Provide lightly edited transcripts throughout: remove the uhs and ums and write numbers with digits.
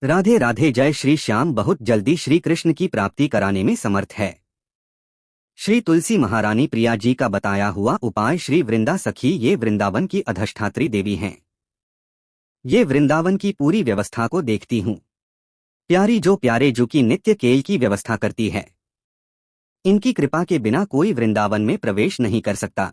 राधे राधे। जय श्री श्याम बहुत जल्दी श्री कृष्ण की प्राप्ति कराने में समर्थ है। श्री तुलसी महारानी प्रिया जी का बताया हुआ उपाय। श्री वृंदा सखी ये वृंदावन की अधिष्ठात्री देवी हैं। ये वृंदावन की पूरी व्यवस्था को देखती हूँ। प्यारी जो प्यारे जो की नित्य केल की व्यवस्था करती है। इनकी कृपा के बिना कोई वृंदावन में प्रवेश नहीं कर सकता।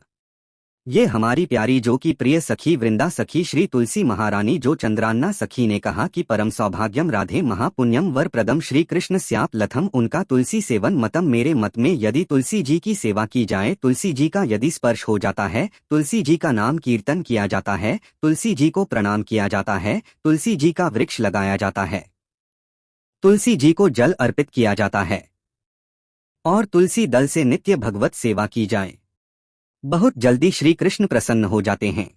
ये हमारी प्यारी जो की प्रिय सखी वृंदा सखी श्री तुलसी महारानी जो चंद्रान्ना सखी ने कहा कि परम सौभाग्यम राधे महापुण्यम वर प्रदम श्री कृष्ण स्याप लथम। उनका तुलसी सेवन मतम। मेरे मत में यदि तुलसी जी की सेवा की जाए, तुलसी जी का यदि स्पर्श हो जाता है, तुलसी जी का नाम कीर्तन किया जाता है, तुलसी जी को प्रणाम किया जाता है, तुलसी जी का वृक्ष लगाया जाता है, तुलसी जी को जल अर्पित किया जाता है और तुलसी दल से नित्य भगवत सेवा की जाए, बहुत जल्दी श्री कृष्ण प्रसन्न हो जाते हैं।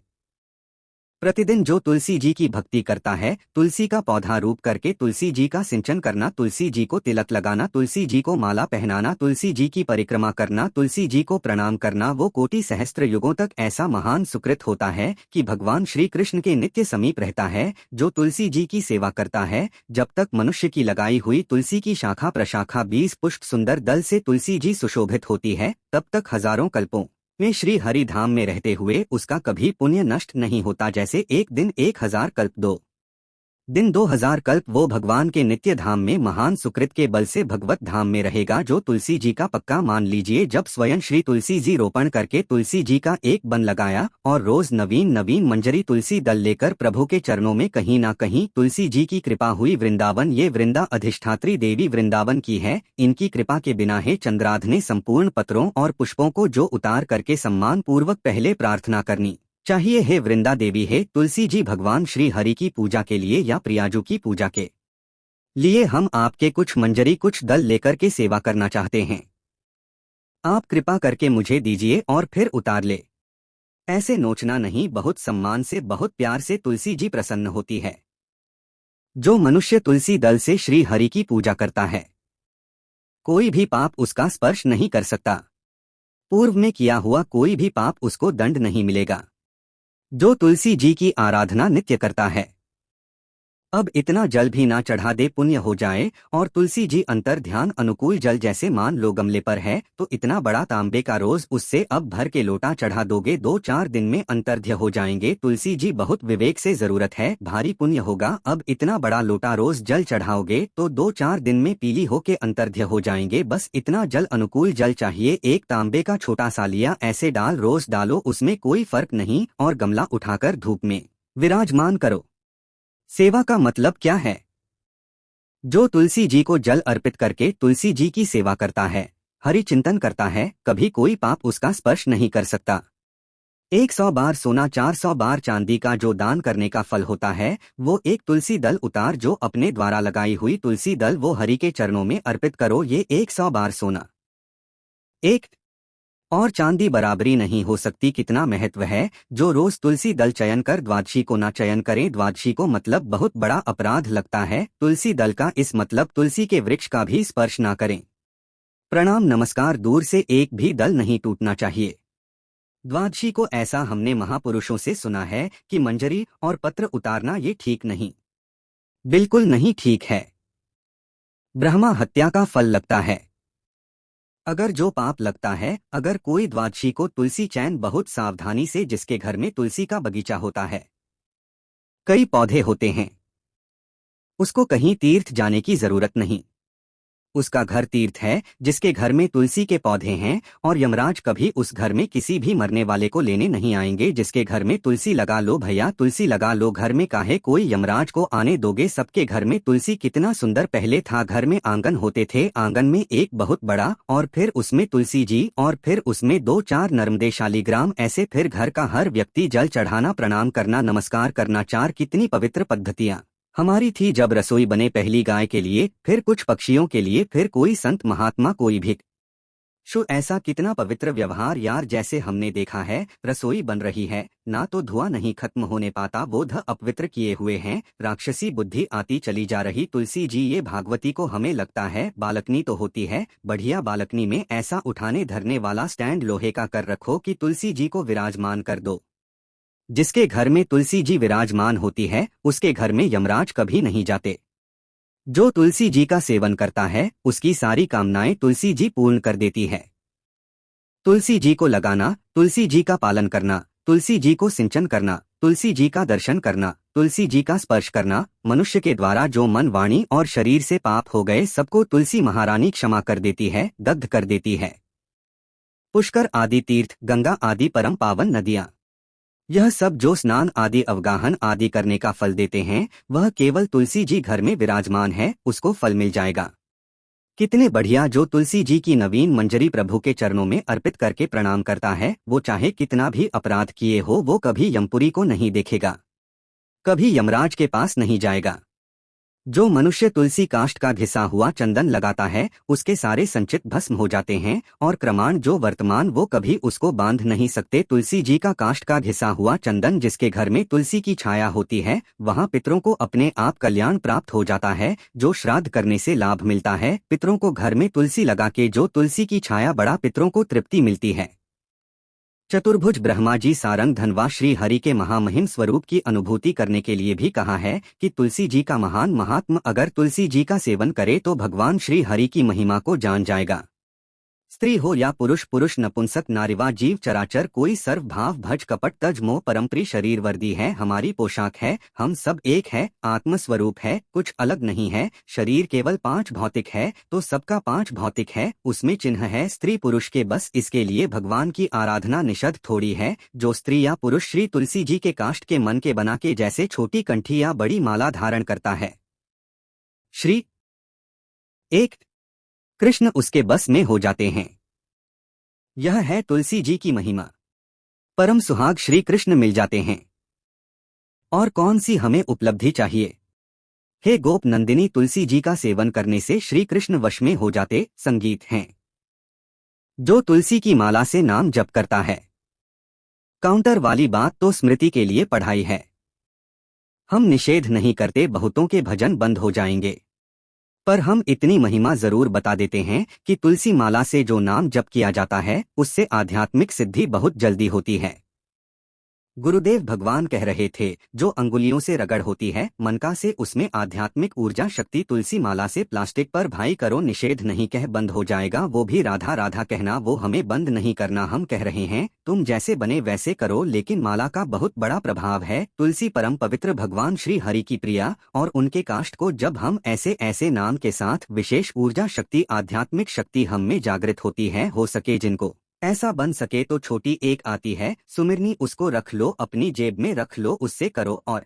प्रतिदिन जो तुलसी जी की भक्ति करता है, तुलसी का पौधा रूप करके तुलसी जी का सिंचन करना, तुलसी जी को तिलक लगाना, तुलसी जी को माला पहनाना, तुलसी जी की परिक्रमा करना, तुलसी जी को प्रणाम करना, वो कोटि सहस्त्र युगों तक ऐसा महान सुकृत होता है कि भगवान श्री कृष्ण के नित्य समीप रहता है। जो तुलसी जी की सेवा करता है, जब तक मनुष्य की लगाई हुई तुलसी की शाखा प्रशाखा 20 पुष्प सुंदर दल से तुलसी जी सुशोभित होती है, तब तक हजारों कल्पों में श्री हरि धाम में रहते हुए उसका कभी पुण्य नष्ट नहीं होता। जैसे एक दिन 1000 कल्प, 2 दिन 2000 कल्प वो भगवान के नित्य धाम में महान सुकृत के बल से भगवत धाम में रहेगा। जो तुलसी जी का पक्का मान लीजिए, जब स्वयं श्री तुलसी जी रोपण करके तुलसी जी का एक बन लगाया और रोज नवीन नवीन मंजरी तुलसी दल लेकर प्रभु के चरणों में कहीं ना कहीं तुलसी जी की कृपा हुई। वृंदावन ये वृंदा अधिष्ठात्री देवी वृंदावन की है। इनकी कृपा के बिना है चंद्राध ने संपूर्ण पत्रों और पुष्पों को जो उतार करके सम्मान पूर्वक पहले प्रार्थना करनी चाहिए। हे वृंदा देवी, है तुलसी जी भगवान श्री हरि की पूजा के लिए या प्रियाजू की पूजा के लिए हम आपके कुछ मंजरी कुछ दल लेकर के सेवा करना चाहते हैं। आप कृपा करके मुझे दीजिए और फिर उतार ले। ऐसे नोचना नहीं, बहुत सम्मान से बहुत प्यार से तुलसी जी प्रसन्न होती है। जो मनुष्य तुलसी दल से श्री हरि की पूजा करता है, कोई भी पाप उसका स्पर्श नहीं कर सकता। पूर्व में किया हुआ कोई भी पाप उसको दंड नहीं मिलेगा। जो तुलसी जी की आराधना नित्य करता है, अब इतना जल भी ना चढ़ा दे पुण्य हो जाए। और तुलसी जी अंतर ध्यान अनुकूल जल, जैसे मान लो गमले पर है तो इतना बड़ा तांबे का रोज उससे अब भर के लोटा चढ़ा दोगे, 2-4 दिन में अंतर्ध्य हो जाएंगे। तुलसी जी बहुत विवेक से जरूरत है, भारी पुण्य होगा। अब इतना बड़ा लोटा रोज जल चढ़ाओगे तो 2-4 दिन में पीली होके अंतर्ध्य हो जाएंगे। बस इतना जल अनुकूल जल चाहिए। एक तांबे का छोटा सा लिया, ऐसे डाल रोज डालो, उसमें कोई फर्क नहीं। और गमला उठाकर धूप में विराजमान करो। सेवा का मतलब क्या है? जो तुलसी जी को जल अर्पित करके तुलसी जी की सेवा करता है, हरि चिंतन करता है, कभी कोई पाप उसका स्पर्श नहीं कर सकता। 100 बार सोना 400 बार चांदी का जो दान करने का फल होता है, वो एक तुलसी दल उतार जो अपने द्वारा लगाई हुई तुलसी दल वो हरि के चरणों में अर्पित करो। ये 100 बार सोना एक और चांदी बराबरी नहीं हो सकती। कितना महत्व है। जो रोज तुलसी दल चयन कर द्वादशी को ना चयन करें, द्वादशी को मतलब बहुत बड़ा अपराध लगता है। तुलसी दल का इस मतलब तुलसी के वृक्ष का भी स्पर्श ना करें। प्रणाम नमस्कार दूर से एक भी दल नहीं टूटना चाहिए। द्वादशी को ऐसा हमने महापुरुषों से सुना है कि मंजरी और पत्र उतारना ये ठीक नहीं, बिल्कुल नहीं ठीक है। ब्रह्मा हत्या का फल लगता है। अगर जो पाप लगता है, अगर कोई द्वादशी को तुलसी चयन बहुत सावधानी से, जिसके घर में तुलसी का बगीचा होता है, कई पौधे होते हैं, उसको कहीं तीर्थ जाने की जरूरत नहीं। उसका घर तीर्थ है जिसके घर में तुलसी के पौधे हैं। और यमराज कभी उस घर में किसी भी मरने वाले को लेने नहीं आएंगे। जिसके घर में तुलसी लगा लो भैया, तुलसी लगा लो घर में, काहे कोई यमराज को आने दोगे। सबके घर में तुलसी कितना सुंदर पहले था। घर में आंगन होते थे, आंगन में एक बहुत बड़ा, और फिर उसमें तुलसी जी, और फिर उसमें 2-4 नर्मदे शालिग्राम, ऐसे फिर घर का हर व्यक्ति जल चढ़ाना, प्रणाम करना, नमस्कार करना। 4 कितनी पवित्र पद्धतियां हमारी थी। जब रसोई बने पहली गाय के लिए, फिर कुछ पक्षियों के लिए, फिर कोई संत महात्मा, कोई भिक्षु। ऐसा कितना पवित्र व्यवहार यार। जैसे हमने देखा है, रसोई बन रही है ना तो धुआं नहीं खत्म होने पाता, बोध अपवित्र किए हुए हैं, राक्षसी बुद्धि आती चली जा रही। तुलसी जी ये भागवती को हमें लगता है बालकनी तो होती है, बढ़िया बालकनी में ऐसा उठाने धरने वाला स्टैंड लोहे का कर रखो कि तुलसी जी को विराजमान कर दो। जिसके घर में तुलसी जी विराजमान होती है, उसके घर में यमराज कभी नहीं जाते। जो तुलसी जी का सेवन करता है उसकी सारी कामनाएं तुलसी जी पूर्ण कर देती है। तुलसी जी को लगाना, तुलसी जी का पालन करना, तुलसी जी को सिंचन करना, तुलसी जी का दर्शन करना, तुलसी जी का स्पर्श करना, मनुष्य के द्वारा जो मन, वाणी और शरीर से पाप हो गए सबको तुलसी महारानी क्षमा कर देती है, दग्ध कर देती है। पुष्कर आदि तीर्थ, गंगा आदि परम पावन नदियाँ, यह सब जो स्नान आदि अवगाहन आदि करने का फल देते हैं, वह केवल तुलसी जी घर में विराजमान है उसको फल मिल जाएगा। कितने बढ़िया! जो तुलसी जी की नवीन मंजरी प्रभु के चरणों में अर्पित करके प्रणाम करता है, वो चाहे कितना भी अपराध किए हो वो कभी यमपुरी को नहीं देखेगा, कभी यमराज के पास नहीं जाएगा। जो मनुष्य तुलसी काष्ठ का घिसा हुआ चंदन लगाता है उसके सारे संचित भस्म हो जाते हैं और क्रमाण जो वर्तमान वो कभी उसको बांध नहीं सकते। तुलसी जी का काष्ठ का घिसा हुआ चंदन जिसके घर में तुलसी की छाया होती है वहाँ पितरों को अपने आप कल्याण प्राप्त हो जाता है। जो श्राद्ध करने से लाभ मिलता है, पितरों को घर में तुलसी लगा के जो तुलसी की छाया बड़ा पितरों को तृप्ति मिलती है। चतुर्भुज ब्रह्मा जी सारंग धनवा श्री हरि के महामहिम स्वरूप की अनुभूति करने के लिए भी कहा है कि तुलसी जी का महान महात्म अगर तुलसी जी का सेवन करे तो भगवान श्री हरि की महिमा को जान जाएगा। स्त्री हो या पुरुष, पुरुष नपुंसक नारीवा जीव चराचर, कोई सर्व भाव भज कपट तज मोह परमप्री शरीर वर्दी है हमारी पोशाक है, हम सब एक है, आत्म स्वरूप है, कुछ अलग नहीं है। शरीर केवल 5 भौतिक है तो सबका 5 भौतिक है, उसमें चिन्ह है स्त्री पुरुष के, बस इसके लिए भगवान की आराधना निषद थोड़ी है। जो स्त्री या पुरुष श्री तुलसी जी के काष्ठ के मन के बना के जैसे छोटी कंठी या बड़ी माला धारण करता है, श्री एक कृष्ण उसके बस में हो जाते हैं। यह है तुलसी जी की महिमा। परम सुहाग श्री कृष्ण मिल जाते हैं। और कौन सी हमें उपलब्धि चाहिए? हे गोप नंदिनी, तुलसी जी का सेवन करने से श्री कृष्ण वश में हो जाते। संगीत हैं। जो तुलसी की माला से नाम जप करता है। काउंटर वाली बात तो स्मृति के लिए पढ़ाई है। हम निषेध नहीं करते बहुतों के भजन बंद हो जाएंगे, पर हम इतनी महिमा जरूर बता देते हैं कि तुलसी माला से जो नाम जप किया जाता है उससे आध्यात्मिक सिद्धि बहुत जल्दी होती है। गुरुदेव भगवान कह रहे थे, जो अंगुलियों से रगड़ होती है मन का से उसमें आध्यात्मिक ऊर्जा शक्ति तुलसी माला से। प्लास्टिक पर भाई करो निषेध नहीं कह बंद हो जाएगा, वो भी राधा राधा कहना, वो हमें बंद नहीं करना। हम कह रहे हैं तुम जैसे बने वैसे करो, लेकिन माला का बहुत बड़ा प्रभाव है। तुलसी परम पवित्र भगवान श्री हरि की प्रिया, और उनके काष्ठ को जब हम ऐसे ऐसे नाम के साथ विशेष ऊर्जा शक्ति आध्यात्मिक शक्ति हम में जागृत होती है। हो सके जिनको ऐसा बन सके तो छोटी एक आती है सुमिरनी, उसको रख लो अपनी जेब में रख लो, उससे करो। और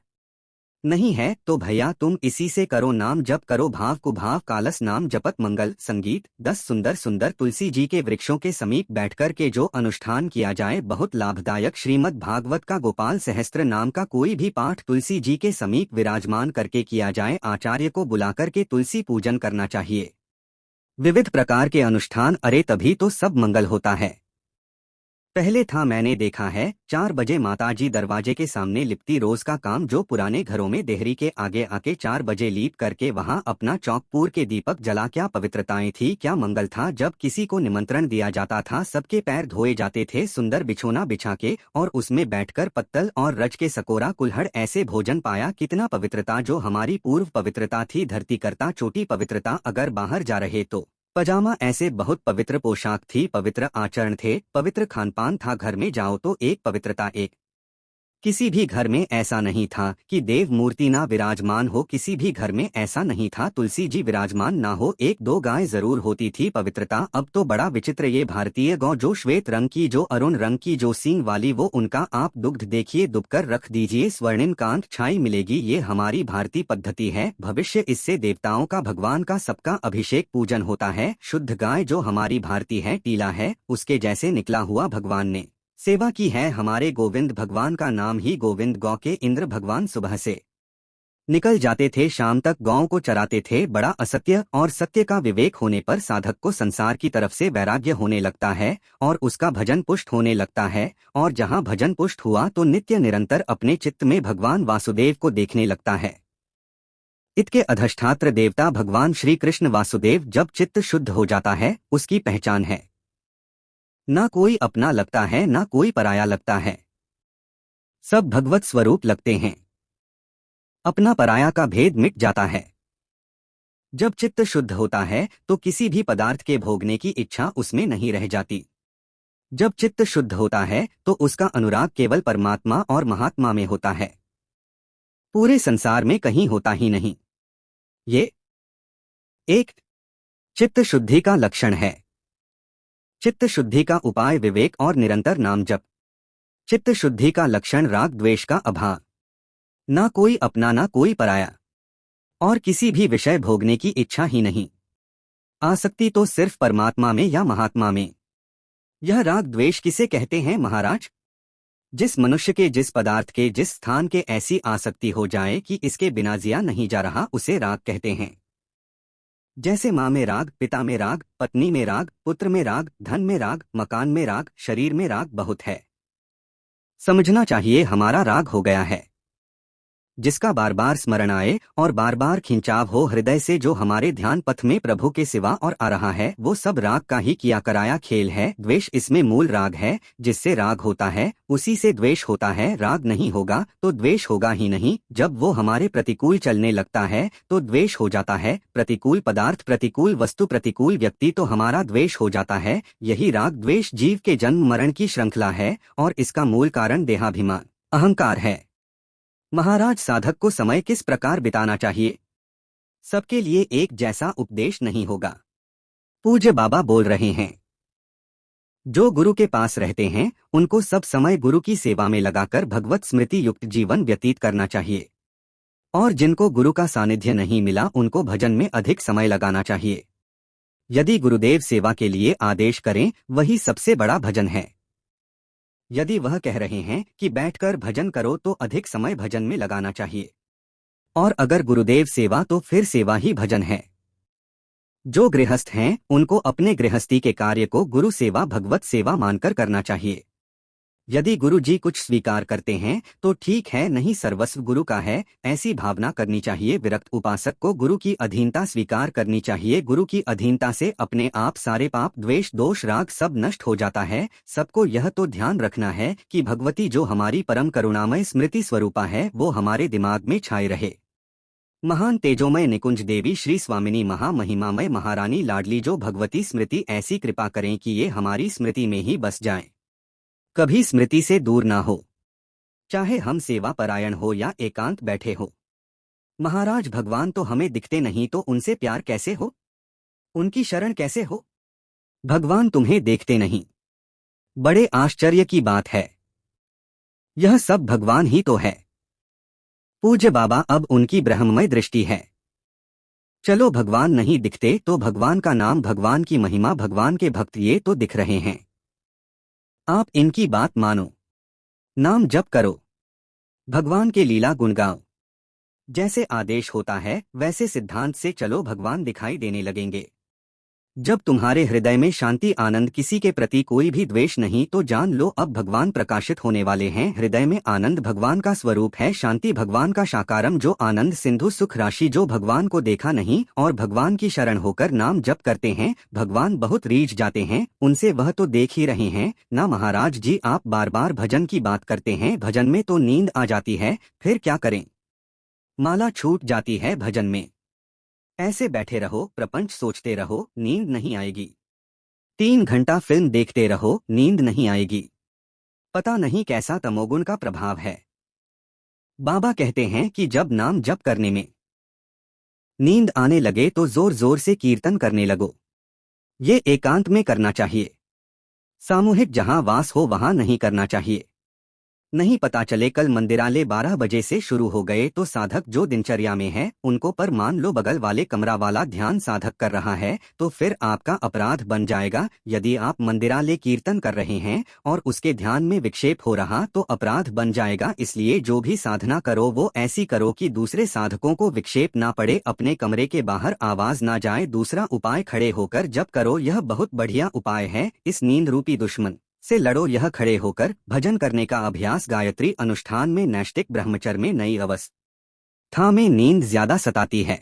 नहीं है तो भैया तुम इसी से करो, नाम जप करो भाव कुभाव कालस नाम जपत मंगल। संगीत 10 सुंदर सुंदर तुलसी जी के वृक्षों के समीप बैठकर के जो अनुष्ठान किया जाए बहुत लाभदायक। श्रीमद् भागवत का गोपाल सहस्त्र नाम का कोई भी पाठ तुलसी जी के समीप विराजमान करके किया जाए। आचार्य को बुलाकर के तुलसी पूजन करना चाहिए। विविध प्रकार के अनुष्ठान, अरे तभी तो सब मंगल होता है। पहले था मैंने देखा है 4 बजे माताजी दरवाजे के सामने लिपती, रोज का काम जो पुराने घरों में देहरी के आगे आके 4 बजे लीप करके वहां अपना चौकपूर के दीपक जला। क्या पवित्रताएं थी, क्या मंगल था। जब किसी को निमंत्रण दिया जाता था सबके पैर धोए जाते थे सुंदर बिछोना बिछा के, और उसमें बैठकर पत्तल और रज के सकोरा कुल्हड़ ऐसे भोजन पाया। कितना पवित्रता, जो हमारी पूर्व पवित्रता थी। धरती करता चोटी पवित्रता, अगर बाहर जा रहे तो पजामा, ऐसे बहुत पवित्र पोशाक थी, पवित्र आचरण थे, पवित्र खानपान था। घर में जाओ तो एक पवित्रता। एक किसी भी घर में ऐसा नहीं था कि देव मूर्ति ना विराजमान हो, किसी भी घर में ऐसा नहीं था तुलसी जी विराजमान ना हो। 1-2 गाय जरूर होती थी पवित्रता। अब तो बड़ा विचित्र, ये भारतीय गौ जो श्वेत रंग की, जो अरुण रंग की, जो सींग वाली, वो उनका आप दुग्ध देखिए, दुबकर रख दीजिए, स्वर्णिम कांत छाई मिलेगी। ये हमारी भारतीय पद्धति है। भविष्य इससे देवताओं का भगवान का सबका अभिषेक पूजन होता है। शुद्ध गाय जो हमारी भारती है, टीला है, उसके जैसे निकला हुआ भगवान ने सेवा की है। हमारे गोविंद भगवान का नाम ही गोविंद। गौ के इंद्र भगवान सुबह से निकल जाते थे, शाम तक गांव को चराते थे। बड़ा असत्य, और सत्य का विवेक होने पर साधक को संसार की तरफ से वैराग्य होने लगता है और उसका भजन पुष्ट होने लगता है। और जहां भजन पुष्ट हुआ तो नित्य निरंतर अपने चित्त में भगवान वासुदेव को देखने लगता है। इसके अधिष्ठात्र देवता भगवान श्री कृष्ण वासुदेव जब चित्त शुद्ध हो जाता है उसकी पहचान है, ना कोई अपना लगता है ना कोई पराया लगता है, सब भगवत स्वरूप लगते हैं। अपना पराया का भेद मिट जाता है। जब चित्त शुद्ध होता है तो किसी भी पदार्थ के भोगने की इच्छा उसमें नहीं रह जाती। जब चित्त शुद्ध होता है तो उसका अनुराग केवल परमात्मा और महात्मा में होता है, पूरे संसार में कहीं होता ही नहीं। ये एक चित्त शुद्धि का लक्षण है। चित्त शुद्धि का उपाय विवेक और निरंतर नाम जप। चित्त शुद्धि का लक्षण राग द्वेष का अभाव, ना कोई अपना ना कोई पराया, और किसी भी विषय भोगने की इच्छा ही नहीं। आसक्ति तो सिर्फ परमात्मा में या महात्मा में। यह राग द्वेष किसे कहते हैं महाराज? जिस मनुष्य के, जिस पदार्थ के, जिस स्थान के ऐसी आसक्ति हो जाए कि इसके बिना जिया नहीं जा रहा, उसे राग कहते हैं। जैसे माँ में राग, पिता में राग, पत्नी में राग, पुत्र में राग, धन में राग, मकान में राग, शरीर में राग बहुत है। समझना चाहिए हमारा राग हो गया है। जिसका बार बार स्मरण आए और बार बार खिंचाव हो हृदय से, जो हमारे ध्यान पथ में प्रभु के सिवा और आ रहा है, वो सब राग का ही किया कराया खेल है। द्वेष इसमें मूल राग है। जिससे राग होता है उसी से द्वेष होता है। राग नहीं होगा तो द्वेष होगा ही नहीं। जब वो हमारे प्रतिकूल चलने लगता है तो द्वेष हो जाता है। प्रतिकूल पदार्थ, प्रतिकूल वस्तु, प्रतिकूल व्यक्ति तो हमारा द्वेष हो जाता है। यही राग द्वेष जीव के जन्म मरण की श्रृंखला है और इसका मूल कारण देहाभिमान, अहंकार है। महाराज, साधक को समय किस प्रकार बिताना चाहिए? सबके लिए एक जैसा उपदेश नहीं होगा। पूज्य बाबा बोल रहे हैं, जो गुरु के पास रहते हैं उनको सब समय गुरु की सेवा में लगाकर भगवत स्मृति युक्त जीवन व्यतीत करना चाहिए, और जिनको गुरु का सानिध्य नहीं मिला उनको भजन में अधिक समय लगाना चाहिए। यदि गुरुदेव सेवा के लिए आदेश करें, वही सबसे बड़ा भजन है। यदि वह कह रहे हैं कि बैठकर भजन करो तो अधिक समय भजन में लगाना चाहिए, और अगर गुरुदेव सेवा तो फिर सेवा ही भजन है। जो गृहस्थ हैं उनको अपने गृहस्थी के कार्य को गुरु सेवा, भगवत सेवा मानकर करना चाहिए। यदि गुरु जी कुछ स्वीकार करते हैं तो ठीक है, नहीं सर्वस्व गुरु का है, ऐसी भावना करनी चाहिए। विरक्त उपासक को गुरु की अधीनता स्वीकार करनी चाहिए। गुरु की अधीनता से अपने आप सारे पाप, द्वेष, दोष, राग सब नष्ट हो जाता है। सबको यह तो ध्यान रखना है कि भगवती जो हमारी परम करुणामय स्मृति स्वरूपा है वो हमारे दिमाग में छाई रहे। महान तेजोमय निकुंज देवी श्री स्वामिनी महामहिमामय महारानी लाडली जो भगवती स्मृति ऐसी कृपा करें कि ये हमारी स्मृति में ही बस जाएं, कभी स्मृति से दूर ना हो, चाहे हम सेवा परायण हो या एकांत बैठे हो। महाराज, भगवान तो हमें दिखते नहीं तो उनसे प्यार कैसे हो, उनकी शरण कैसे हो? भगवान तुम्हें देखते नहीं, बड़े आश्चर्य की बात है। यह सब भगवान ही तो है। पूज्य बाबा, अब उनकी ब्रह्ममय दृष्टि है। चलो, भगवान नहीं दिखते तो भगवान का नाम, भगवान की महिमा, भगवान के भक्त ये तो दिख रहे हैं। आप इनकी बात मानो, नाम जप करो, भगवान के लीला गुण गाओ। जैसे आदेश होता है वैसे सिद्धांत से चलो, भगवान दिखाई देने लगेंगे। जब तुम्हारे हृदय में शांति, आनंद, किसी के प्रति कोई भी द्वेष नहीं, तो जान लो अब भगवान प्रकाशित होने वाले हैं। हृदय में आनंद भगवान का स्वरूप है, शांति भगवान का साकारम, जो आनंद सिंधु, सुख राशि, जो भगवान को देखा नहीं और भगवान की शरण होकर नाम जप करते हैं, भगवान बहुत रीझ जाते हैं उनसे, वह तो देख ही रहे हैं ना। महाराज जी, आप बार बार भजन की बात करते हैं, भजन में तो नींद आ जाती है, फिर क्या करें? माला छूट जाती है भजन में। ऐसे बैठे रहो, प्रपंच सोचते रहो, नींद नहीं आएगी। 3 घंटा फिल्म देखते रहो, नींद नहीं आएगी। पता नहीं कैसा तमोगुण का प्रभाव है। बाबा कहते हैं कि जब नाम जप करने में नींद आने लगे तो जोर जोर से कीर्तन करने लगो। ये एकांत में करना चाहिए, सामूहिक जहां वास हो वहां नहीं करना चाहिए। नहीं पता चले कल मंदिरालय 12 बजे से शुरू हो गए तो साधक जो दिनचर्या में है उनको, पर मान लो बगल वाले कमरा वाला ध्यान साधक कर रहा है तो फिर आपका अपराध बन जाएगा। यदि आप मंदिरालय कीर्तन कर रहे हैं और उसके ध्यान में विक्षेप हो रहा तो अपराध बन जाएगा। इसलिए जो भी साधना करो वो ऐसी करो कि दूसरे साधकों को विक्षेप ना पड़े, अपने कमरे के बाहर आवाज ना जाए। दूसरा उपाय, खड़े होकर जप करो, यह बहुत बढ़िया उपाय है। इस नींद रूपी दुश्मन से लड़ो, यह खड़े होकर भजन करने का अभ्यास। गायत्री अनुष्ठान में, नैष्टिक ब्रह्मचर्य में, नई अवस्था में नींद ज्यादा सताती है।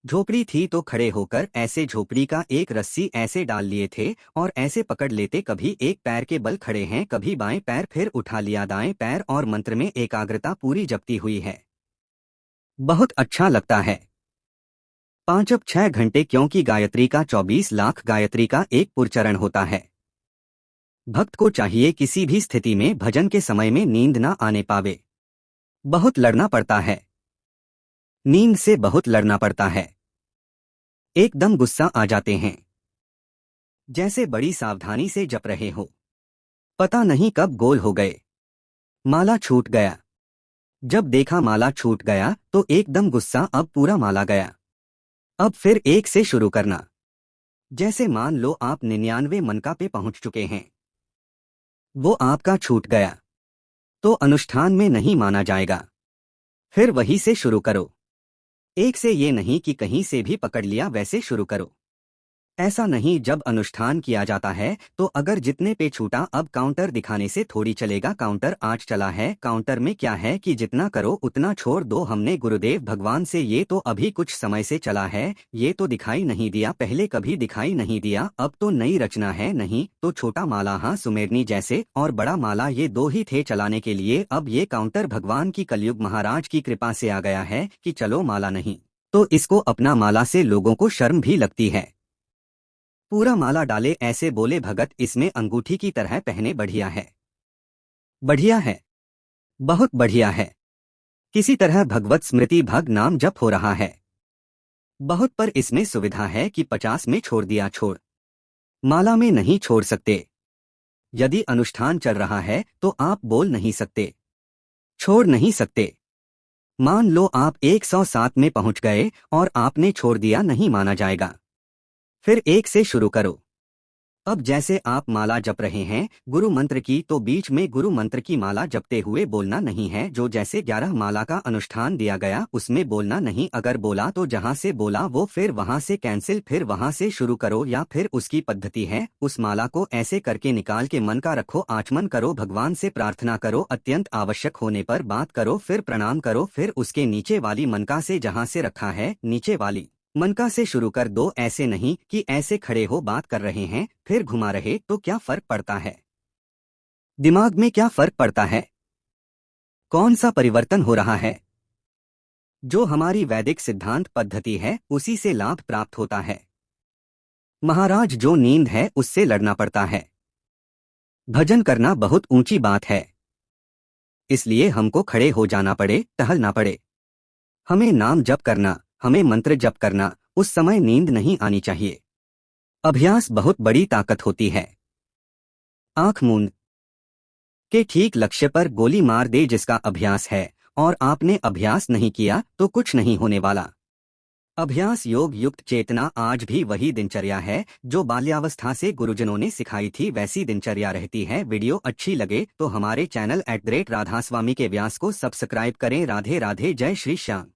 झोपड़ी थी तो खड़े होकर ऐसे झोपड़ी का एक रस्सी ऐसे डाल लिए थे और ऐसे पकड़ लेते, कभी एक पैर के बल खड़े हैं, कभी बाएं पैर, फिर उठा लिया दाएं पैर, और मंत्र में एकाग्रता पूरी जपती हुई है। बहुत अच्छा लगता है। 5 अब 6 घंटे, क्योंकि गायत्री का 24 लाख गायत्री का एक पुरचरण होता है। भक्त को चाहिए किसी भी स्थिति में भजन के समय में नींद ना आने पावे। बहुत लड़ना पड़ता है, नींद से बहुत लड़ना पड़ता है। एकदम गुस्सा आ जाते हैं, जैसे बड़ी सावधानी से जप रहे हो, पता नहीं कब गोल हो गए, माला छूट गया। जब देखा माला छूट गया तो एकदम गुस्सा, अब पूरा माला गया। अब फिर एक से शुरू करना। जैसे मान लो आप 99 मनका पे पहुंच चुके हैं, वो आपका छूट गया तो अनुष्ठान में नहीं माना जाएगा। फिर वही से शुरू करो। एक से ये नहीं कि कहीं से भी पकड़ लिया वैसे शुरू करो। ऐसा नहीं, जब अनुष्ठान किया जाता है तो अगर जितने पे छूटा, अब काउंटर दिखाने से थोड़ी चलेगा। काउंटर आज चला है, काउंटर में क्या है कि जितना करो उतना छोड़ दो। हमने गुरुदेव भगवान से ये तो अभी कुछ समय से चला है, ये तो दिखाई नहीं दिया, पहले कभी दिखाई नहीं दिया, अब तो नई रचना है। नहीं तो छोटा माला, हाँ सुमेरनी जैसे, और बड़ा माला, ये दो ही थे चलाने के लिए। अब ये काउंटर भगवान की कलयुग महाराज की कृपा से आ गया है कि चलो माला नहीं तो इसको अपना माला से लोगों को शर्म भी लगती है। पूरा माला डाले, ऐसे बोले भगत इसमें अंगूठी की तरह पहने, बढ़िया है, बढ़िया है, बहुत बढ़िया है। किसी तरह भगवत स्मृति भग नाम जप हो रहा है बहुत, पर इसमें सुविधा है कि 50 में छोड़ दिया, छोड़, माला में नहीं छोड़ सकते। यदि अनुष्ठान चल रहा है तो आप बोल नहीं सकते, छोड़ नहीं सकते। मान लो आप 107 में पहुंच गए और आपने छोड़ दिया, नहीं माना जाएगा। फिर एक से शुरू करो। अब जैसे आप माला जप रहे हैं गुरु मंत्र की, तो बीच में गुरु मंत्र की माला जपते हुए बोलना नहीं है। जो जैसे 11 माला का अनुष्ठान दिया गया उसमें बोलना नहीं। अगर बोला तो जहां से बोला वो फिर वहां से कैंसिल, फिर वहां से शुरू करो। या फिर उसकी पद्धति है, उस माला को ऐसे करके निकाल के मन का रखो, आचमन करो, भगवान से प्रार्थना करो, अत्यंत आवश्यक होने पर बात करो, फिर प्रणाम करो, फिर उसके नीचे वाली मनका से जहां से रखा है नीचे वाली मनका से शुरू कर दो। ऐसे नहीं कि ऐसे खड़े हो बात कर रहे हैं फिर घुमा रहे, तो क्या फर्क पड़ता है? दिमाग में क्या फर्क पड़ता है? कौन सा परिवर्तन हो रहा है? जो हमारी वैदिक सिद्धांत पद्धति है उसी से लाभ प्राप्त होता है। महाराज, जो नींद है उससे लड़ना पड़ता है। भजन करना बहुत ऊंची बात है, इसलिए हमको खड़े हो जाना पड़े, टहलना पड़े। हमें नाम जप करना, हमें मंत्र जप करना, उस समय नींद नहीं आनी चाहिए। अभ्यास बहुत बड़ी ताकत होती है। आंख मूंद के ठीक लक्ष्य पर गोली मार दे जिसका अभ्यास है, और आपने अभ्यास नहीं किया तो कुछ नहीं होने वाला। अभ्यास योग युक्त चेतना आज भी वही दिनचर्या है जो बाल्यावस्था से गुरुजनों ने सिखाई थी, वैसी दिनचर्या रहती है। वीडियो अच्छी लगे तो हमारे चैनल @राधास्वामी के व्यास को सब्सक्राइब करें। राधे राधे, जय श्री श्याम।